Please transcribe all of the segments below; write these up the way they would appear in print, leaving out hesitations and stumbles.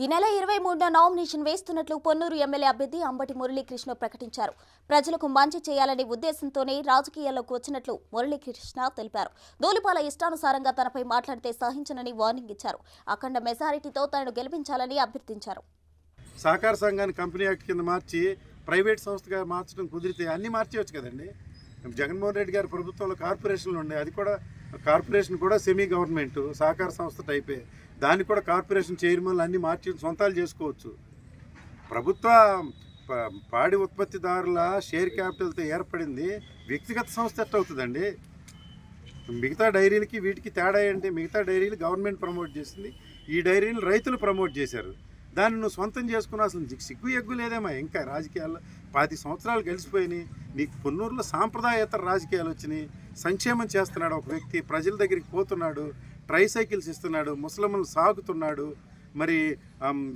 ఈ నెల 23న నామినేషన్ వేస్తున్నట్లు పొన్నూరు ఎమ్మెల్యే అభ్యర్థి అంబటి మురళీకృష్ణ ప్రకటించారు. ప్రజలకు మంచి చేయాలనే ఉద్దేశంతోనే రాజకీయాల్లోకి వచ్చినట్లు మురళీకృష్ణ తెలిపారు. ధూళిపాల ఇష్టానుసారంగా తనపై మాట్లాడితే సహించనని వార్నింగ్ ఇచ్చారు. అఖండ మెజారిటీతో తనను గెలిపించాలని అభ్యర్థించారు. సహకార సంఘాన్ని కంపెనీ యాక్ట్ కింద మార్చి ప్రైవేట్ సంస్థగా మార్చడం కుదిరితే అన్నీ మార్చేయచ్చు కదండి. జగన్మోహన్ రెడ్డి గారి ప్రభుత్వంలో కార్పొరేషన్లు ఉండే, అది కూడా కార్పొరేషన్ కూడా సెమీ గవర్నమెంట్ సహకార సంస్థ టైపే. దాన్ని కూడా కార్పొరేషన్ చైర్మన్లు అన్నీ మార్చి సొంతాలు చేసుకోవచ్చు. ప్రభుత్వ పాడి ఉత్పత్తిదారుల షేర్ క్యాపిటల్తో ఏర్పడింది వ్యక్తిగత సంస్థ ఎట్ట అవుతుందండి? మిగతా డైరీలకి వీటికి తేడా ఏంటి? మిగతా డైరీలు గవర్నమెంట్ ప్రమోట్ చేసింది, ఈ డైరీలు రైతులు ప్రమోట్ చేశారు. దాన్ని నువ్వు సొంతం చేసుకున్న అసలు సిగ్గు ఎగ్గు లేదేమా? ఇంకా రాజకీయాల్లో 10 సంవత్సరాలు గెలిచిపోయినాయి. నీకు పొన్నూరులో సాంప్రదాయేతర రాజకీయాలు వచ్చినాయి. సంక్షేమం చేస్తున్నాడు ఒక వ్యక్తి, ప్రజల దగ్గరికి పోతున్నాడు, ట్రైసైకిల్స్ ఇస్తున్నాడు, ముసలమ్మలు సాగుతున్నాడు, మరి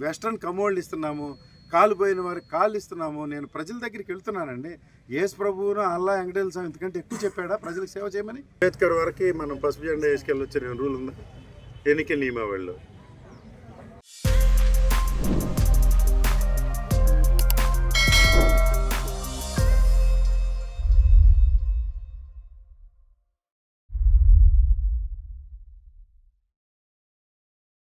వెస్ట్రన్ కమోళ్ళు ఇస్తున్నాము, కాలు పోయిన వారికి కాళ్ళు ఇస్తున్నాము. నేను ప్రజల దగ్గరికి వెళ్తున్నానండి. యేసు ప్రభువును అల్లా వెంకటేశ్వర స్వామి ఇంతకంటే ఎక్కువ చెప్పాడా ప్రజలకు సేవ చేయమని? అంబేద్కర్ వరకు మనం పసుపు జెండా వేసుకెళ్ళొచ్చే రూల్ ఉందా? ఎన్నికల నియమావళిలో